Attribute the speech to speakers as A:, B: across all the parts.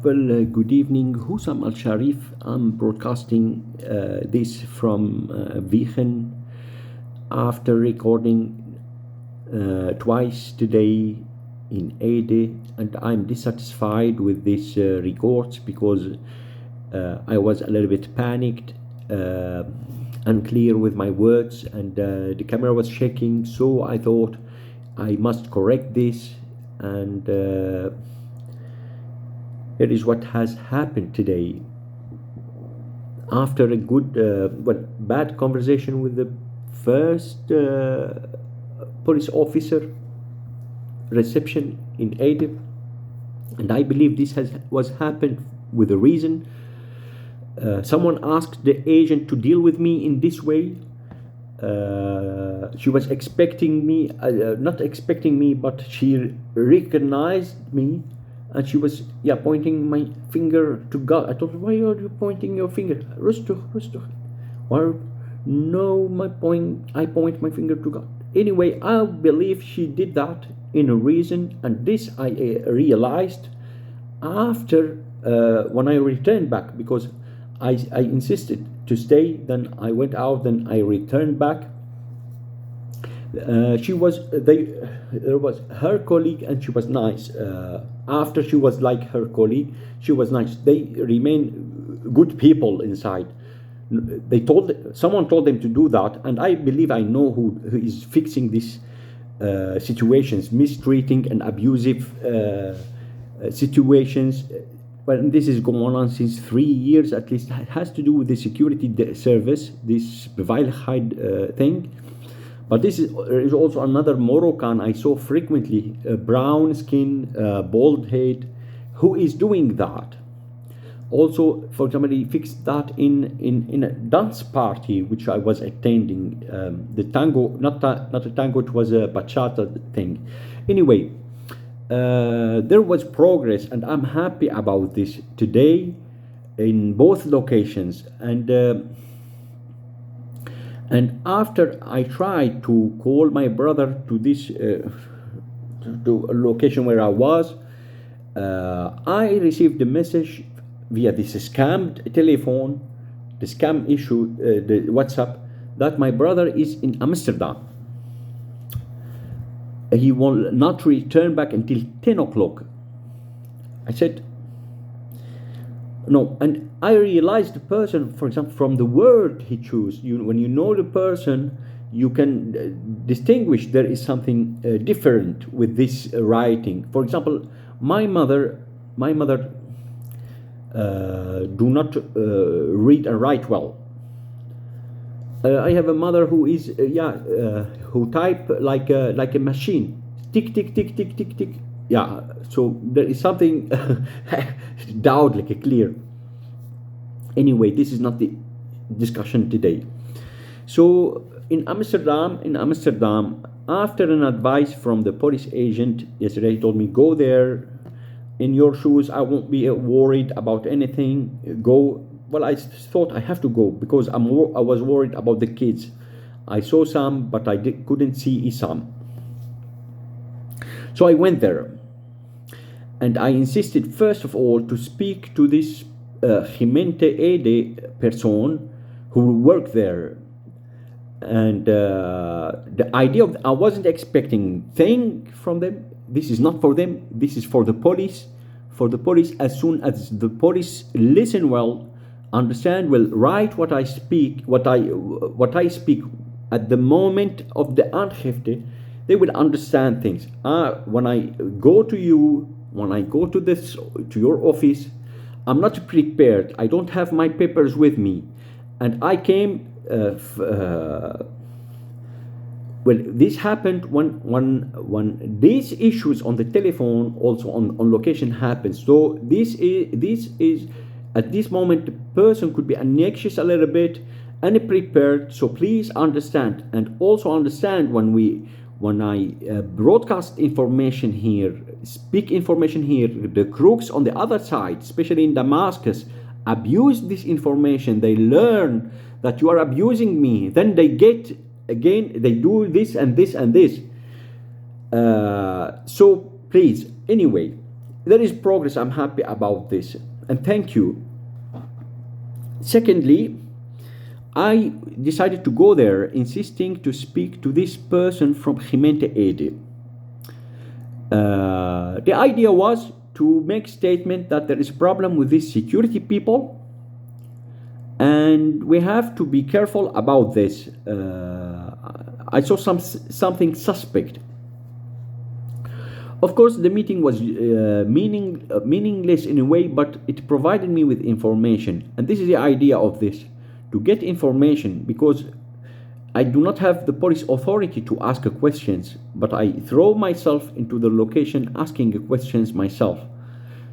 A: Well, good evening. Husam Al Sharif. I'm broadcasting this from Vichen after recording twice today in Ede, and I'm dissatisfied with these records because I was a little bit panicked, unclear with my words, and the camera was shaking. So I thought I must correct this, and here is what has happened today. After a good, but bad conversation with the first police officer reception in Ede, and I believe this was happened with a reason. Someone asked the agent to deal with me in this way. She was expecting me, not expecting me, but she recognized me, and she was pointing my finger to God. I told her, why are you pointing your finger? Rustuh. Well, no, I point my finger to God. Anyway, I believe she did that in a reason, and this I realized after when I returned back, because I insisted to stay. Then I went out. Then I returned back. There was her colleague, and she was nice. After she was like her colleague, she was nice. They remain good people inside. Someone told them to do that, and I believe I know who is fixing these situations, mistreating and abusive situations. Well, this is going on since 3 years at least. It has to do with the security service, this Beweiligheid thing. But there is also another Moroccan I saw frequently, brown skin, bald head, who is doing that. Also, for example, he fixed that in a dance party which I was attending. The tango, not a tango, it was a bachata thing. Anyway, there was progress, and I'm happy about this today in both locations. And after I tried to call my brother to this to a location where I was, I received a message via this scammed telephone, the scam issue, the WhatsApp, that my brother is in Amsterdam. He will not return back until 10 o'clock. I said, no. And I realized the person, for example, from the word he chose. When you know the person, you can distinguish there is something different with this writing. For example, my mother do not read and write well. I have a mother who is who type like a machine, tick tick tick tick tick tick. Yeah, so there is something doubt like a clear. Anyway, this is not the discussion today. So in Amsterdam, after an advice from the police agent yesterday, he told me, go there. In your shoes, I won't be worried about anything. Go. Well, I thought I have to go because I was worried about the kids. I saw some, but I couldn't see Isam. So I went there, and I insisted first of all to speak to this Gemeente Ede person who worked there. And the idea of I wasn't expecting thing from them. This is not for them. This is for the police. For the police, as soon as the police listen well, understand well, write what I speak, what I speak at the moment of the aangifte, they will understand things. When I go to you, when I go to your office, I'm not prepared. I don't have my papers with me, and I came. Well, this happened when these issues on the telephone, also on location, happens. So this is at this moment the person could be anxious a little bit, unprepared. So please understand, and also understand when I broadcast information here, speak information here, the crooks on the other side, especially in Damascus, abuse this information. They learn that you are abusing me. Then they get. Again, they do this and this and this. So please, anyway, there is progress. I'm happy about this, and thank you. Secondly, I decided to go there, insisting to speak to this person from Jimente Ede. The idea was to make statement that there is a problem with these security people, and we have to be careful about this. I saw something suspect. Of course, the meeting was meaningless in a way, but it provided me with information. And this is the idea of this, to get information, because I do not have the police authority to ask questions, but I throw myself into the location asking questions myself.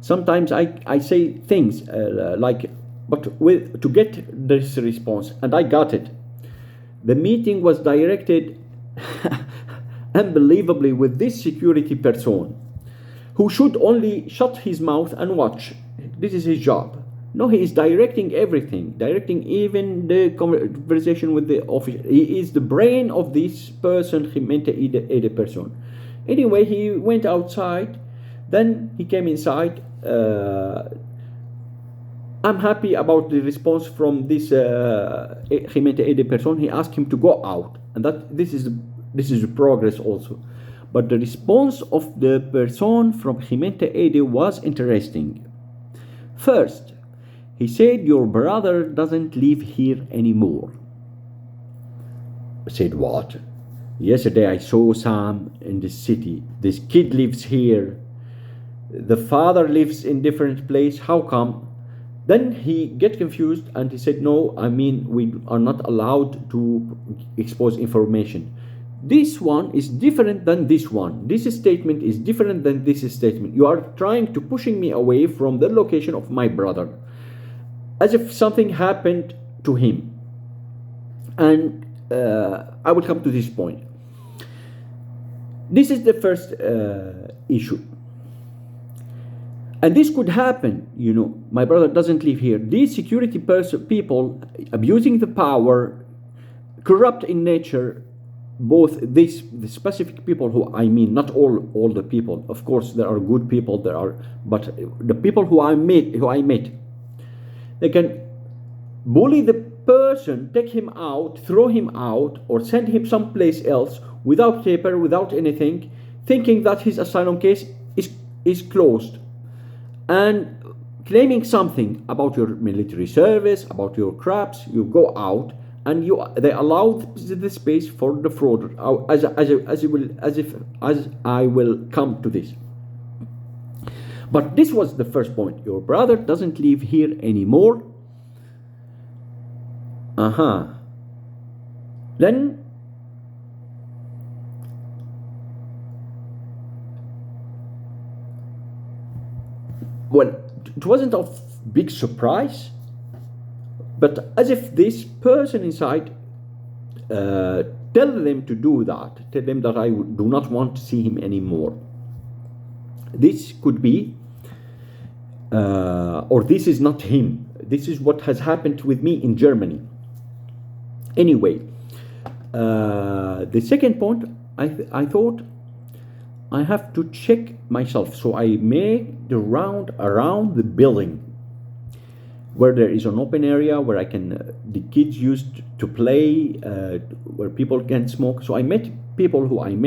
A: Sometimes I say things to get this response, and I got it. The meeting was directed unbelievably with this security person who should only shut his mouth and watch. This is his job. No, he is directing everything, directing even the conversation with the official. He is the brain of this person, Jimente Ede person. Anyway, he went outside, then he came inside. I'm happy about the response from this Jimente Ede person. He asked him to go out, and this is a progress also. But the response of the person from Jimente Ede was interesting. First, he said, "Your brother doesn't live here anymore." I said, "What?" "Yesterday I saw Sam in the city. This kid lives here. The father lives in different place. How come?" Then he get confused and he said, "No, I mean, we are not allowed to expose information. This one is different than this one. This statement is different than this statement. You are trying to pushing me away from the location of my brother, as if something happened to him." And I will come to this point. This is the first issue. And this could happen, my brother doesn't live here. These security people abusing the power, corrupt in nature, both the specific people who I mean, not all the people. Of course, there are good people, but the people who I met, they can bully the person, take him out, throw him out, or send him someplace else without paper, without anything, thinking that his asylum case is closed, and claiming something about your military service, about your crops. You go out, and they allow the space for the fraud, as I will come to this. But this was the first point. Your brother doesn't live here anymore. Then it wasn't a big surprise, but as if this person inside tell them to do that, tell them that I do not want to see him anymore. This could be, or this is not him. This is what has happened with me in Germany. Anyway, the second point, I thought I have to check myself. So I made the round around the building where there is an open area where the kids used to play, where people can smoke. So I met people who I'm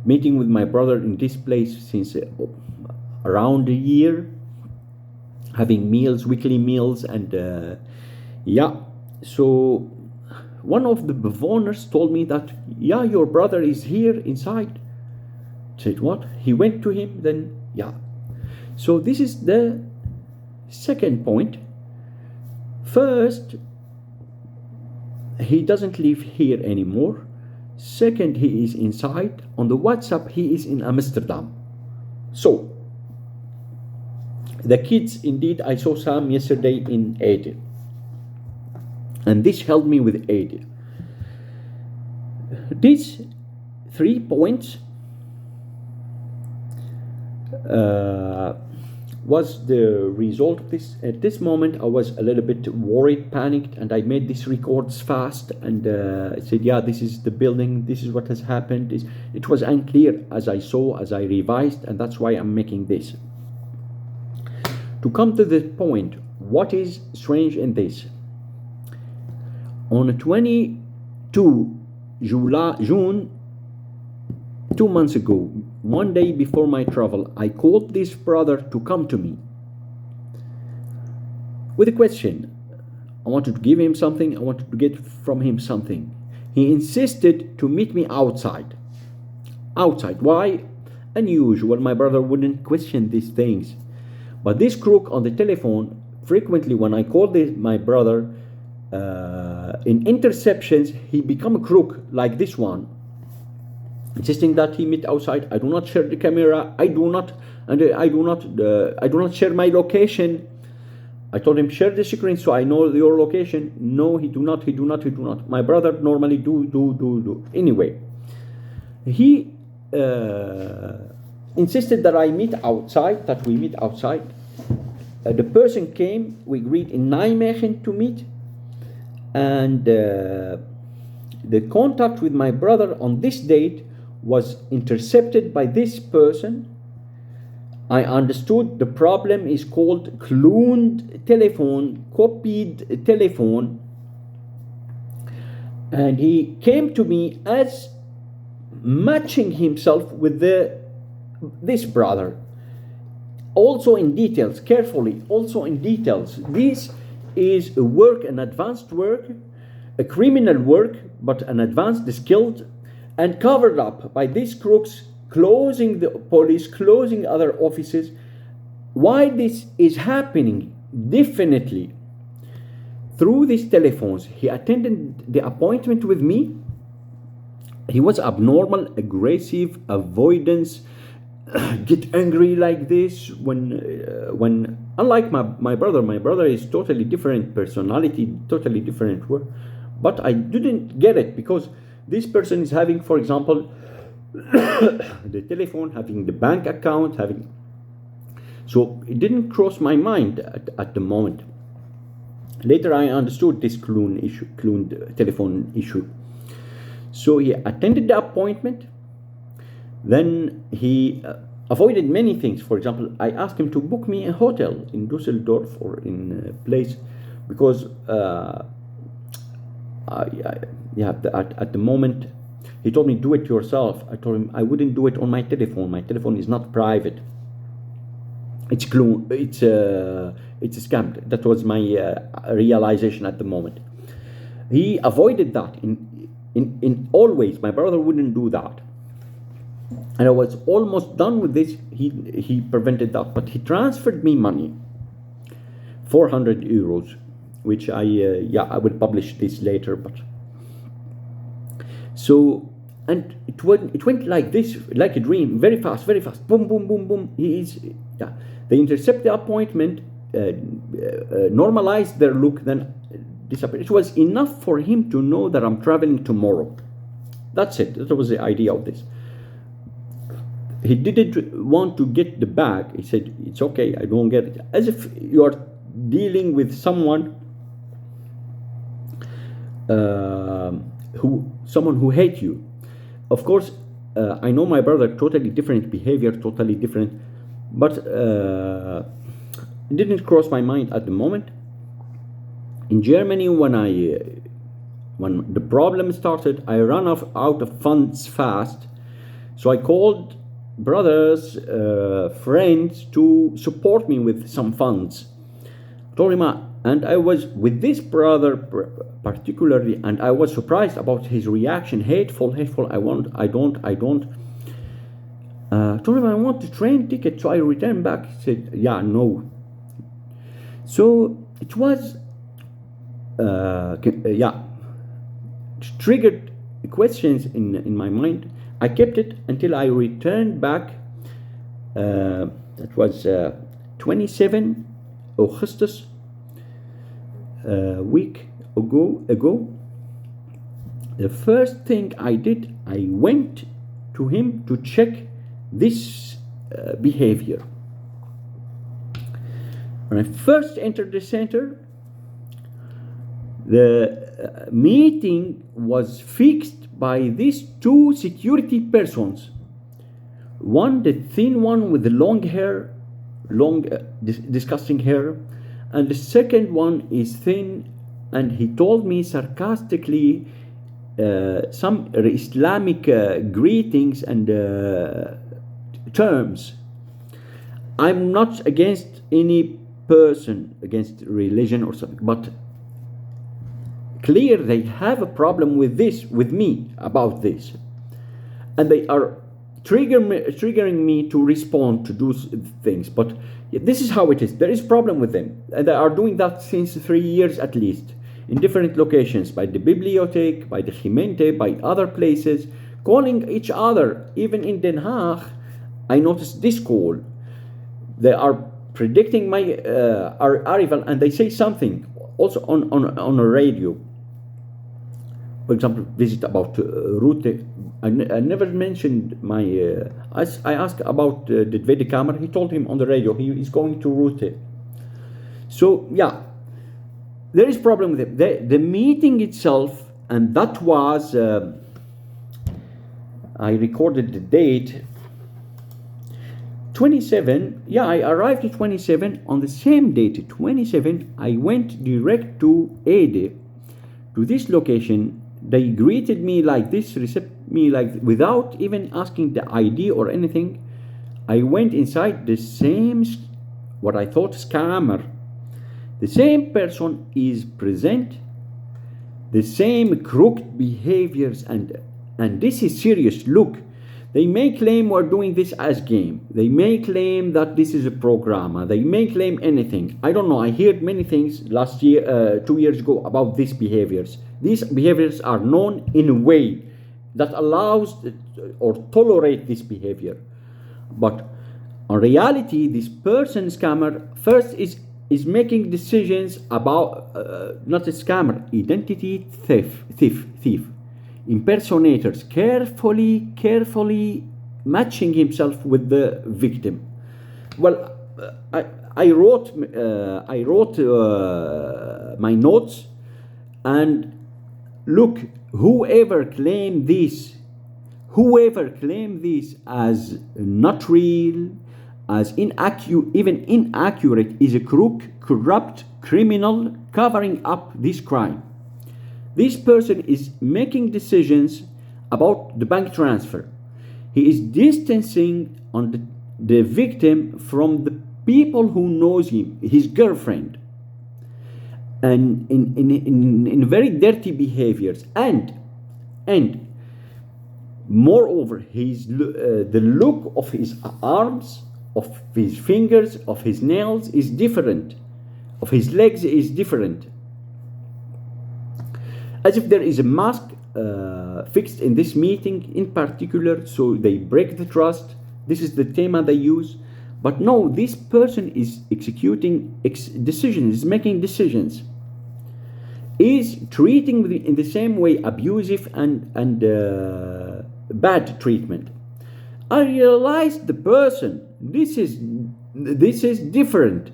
A: meeting with my brother in this place since around a year, having meals, weekly meals, and So one of the bewohners told me that, your brother is here inside. I said, what? He went to him, then, So this is the second point. First, he doesn't live here anymore. Second, he is inside. On the WhatsApp, he is in Amsterdam. So, the kids, indeed, I saw Sam yesterday in Ede. And this helped me with Ede. These 3 points was the result of this. At this moment, I was a little bit worried, panicked, and I made these records fast. And I said, yeah, this is the building. This is what has happened. It was unclear as I saw, as I revised, and that's why I'm making this. To come to the point, what is strange in this? On 22 June, 2 months ago, one day before my travel, I called this brother to come to me with a question. I wanted to give him something. I wanted to get from him something. He insisted to meet me outside. Outside. Why? Unusual. My brother wouldn't question these things. But this crook on the telephone, frequently when I called my brother, in interceptions, he become a crook like this one, insisting that he meet outside. I do not share the camera. I do not share my location. I told him, share the screen so I know your location. No, he do not. My brother normally do. Anyway, he insisted that we meet outside. The person came. We agreed in Nijmegen to meet, and the contact with my brother on this date was intercepted by this person. I understood the problem is called cloned telephone, copied telephone. And he came to me as matching himself with this brother. Also in details, carefully, also in details. This is a work, an advanced work, a criminal work, but an advanced, skilled, and covered up by these crooks, closing the police, closing other offices. Why this is happening? Definitely through these telephones. He attended the appointment with me. He was abnormal, aggressive, avoidance, get angry like this when unlike my brother is totally different personality, totally different work. But I didn't get it because this person is having, for example, the telephone, having the bank account, so it didn't cross my mind at the moment. Later I understood this cloned telephone issue. So he attended the appointment. Then he avoided many things. For example, I asked him to book me a hotel in Dusseldorf or in a place because at the moment he told me do it yourself. I told him I wouldn't do it on my telephone. My telephone is not private. It's a scam. That was my realization at the moment. He avoided that in all ways. My brother wouldn't do that. And I was almost done with this. He prevented that, but he transferred me money, 400 euros, which I will publish this later. But so, and it went like this, like a dream, very fast, boom, boom, boom, boom. They intercept the appointment, normalized their look, then disappeared. It was enough for him to know that I'm traveling tomorrow. That's it. That was the idea of this. He didn't want to get the bag. He said, it's okay, I don't get it. As if you are dealing with someone who hates you. Of course, I know my brother, totally different behavior, totally different, but it didn't cross my mind at the moment. In Germany, when the problem started, I ran out of funds fast, so I called brothers, friends to support me with some funds. Told him, and I was with this brother particularly, and I was surprised about his reaction. Hateful. I don't. Told him I want the train ticket, so I returned back. He said, yeah, no. So it was, triggered questions in my mind. I kept it until I returned back. That was 27 Augustus, week ago. The first thing I did, I went to him to check this behavior. When I first entered the center, the meeting was fixed by these two security persons. One, the thin one with the long hair, disgusting hair, and the second one is thin, and he told me sarcastically some Islamic greetings and terms. I'm not against any person, against religion or something, but clear they have a problem with this, with me, about this, and they are triggering me to respond, to do things. But this is how it is. There is problem with them, and they are doing that since 3 years at least, in different locations, by the bibliothèque, by the Gemeente, by other places, calling each other. Even in Den Haag, I noticed this call. They are predicting my arrival, and they say something also on a radio. For example, visit about route. I never mentioned my. I asked about the Tweede Kamer. He told him on the radio he is going to route. So yeah, there is problem with it. The meeting itself, and that was. I recorded the date. 27. Yeah, I arrived at 27 on the same date. 27. I went direct to Ede, to this location. They greeted me like this, received me like, without even asking the ID or anything. I went inside the same, what I thought, scammer. The same person is present, the same crooked behaviors, and this is serious. Look, they may claim we're doing this as game. They may claim that this is a program. They may claim anything. I don't know. I heard many things last year, 2 years ago, about these behaviors. These behaviors are known in a way that allows or tolerate this behavior. But in reality, this person scammer first is making decisions about not a scammer, identity thief, impersonators, carefully matching himself with the victim. Well, I wrote my notes, and look, whoever claimed this as not real, as even inaccurate, is a crook, corrupt criminal covering up this crime. This person is making decisions about the bank transfer. He is distancing on the victim from the people who knows him, his girlfriend, and in very dirty behaviors, and moreover, the look of his arms, of his fingers, of his nails is different, of his legs is different, as if there is a mask fixed in this meeting in particular, so they break the trust. This is the theme they use. But no, this person is executing decisions, is making decisions, is treating in the same way abusive and bad treatment. I realized the person, this is different.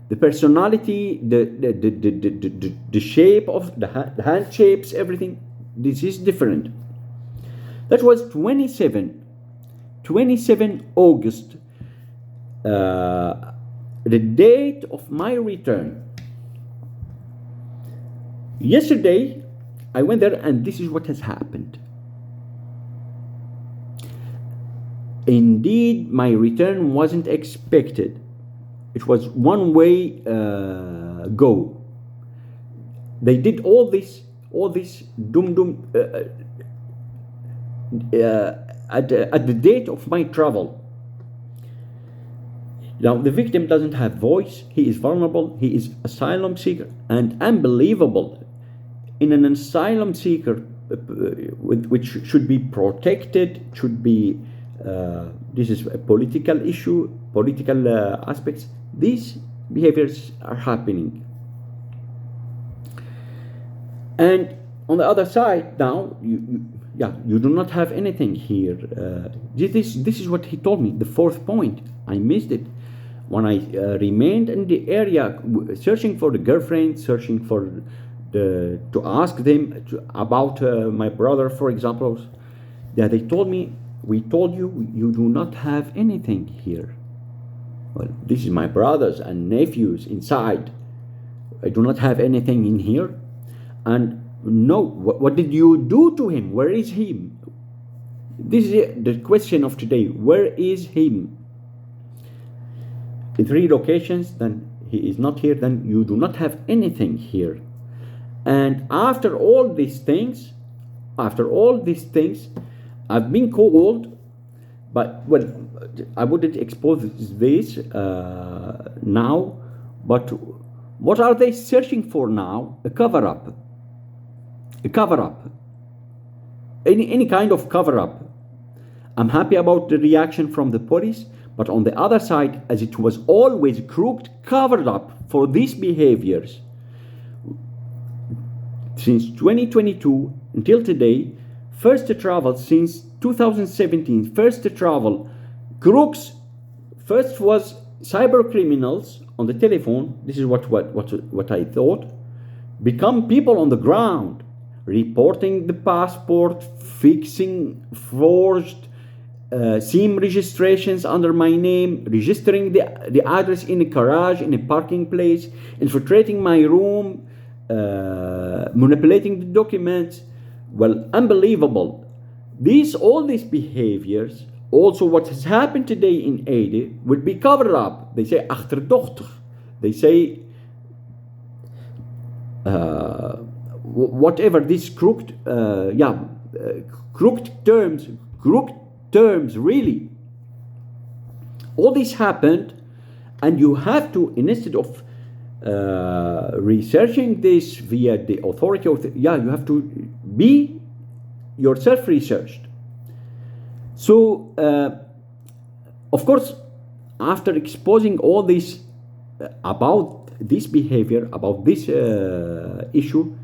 A: The personality, the shape of the hand shapes, everything, this is different. That was 27 August, the date of my return. Yesterday, I went there, and this is what has happened. Indeed, my return wasn't expected. It was one way go. They did all this at the date of my travel. Now, the victim doesn't have voice. He is vulnerable. He is asylum seeker, and unbelievable. In an asylum seeker, which should be protected, should be. This is a political issue, political aspects. These behaviors are happening. And on the other side, now, you do not have anything here. This is what he told me, the fourth point. I missed it. when I remained in the area searching for the girlfriend, searching for to ask them about my brother, for example, yeah, they told me, we told you you do not have anything here. Well, this is my brothers and nephews inside. I do not have anything in here. And no, what did you do to him? Where is he? This is the question of today. Where is he? In 3 locations, then he is not here, then you do not have anything here. And after all these things, I've been called, but well, I wouldn't expose this now, but what are they searching for now? A cover-up. A cover-up. Any kind of cover-up. I'm happy about the reaction from the police, but on the other side, as it was always crooked, covered up for these behaviors. Since 2022 until today, first to travel since 2017, first to travel, crooks, first was cyber criminals on the telephone, this is what I thought, become people on the ground, reporting the passport, fixing forged SIM registrations under my name, registering the address in a garage, in a parking place, infiltrating my room, manipulating the documents. Well, unbelievable. All these behaviors, also what has happened today in Ede, will be covered up. They say achterdochtig. They say whatever these crooked terms, really. All this happened, and you have to, instead of researching this via the authority, you have to be yourself researched. So, of course, after exposing all this about this behavior, about this issue,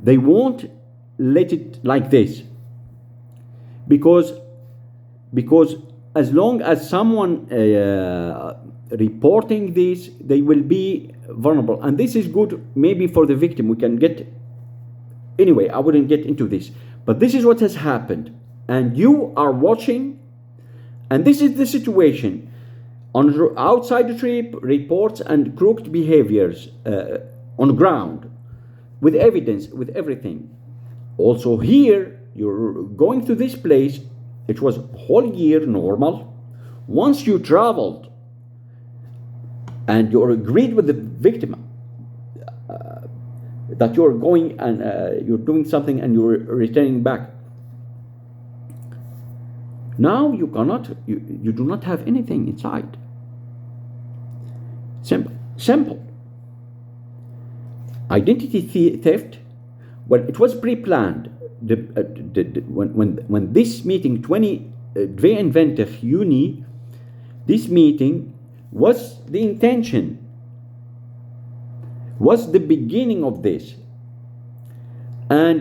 A: they won't let it like this, because as long as someone reporting this, they will be vulnerable. And this is good maybe for the victim. We can get, anyway, I wouldn't get into this, but this is what has happened, and you are watching, and this is the situation. On outside the trip, reports and crooked behaviors on the ground, with evidence, with everything. Also here, you're going to this place, it was whole year normal. Once you traveled and you agreed with the victim that you're going and you're doing something and you're returning back, now you cannot, you do not have anything inside. Simple. Identity theft, well, it was pre-planned. When this meeting, 22 Juni, this meeting was the intention, was the beginning of this. And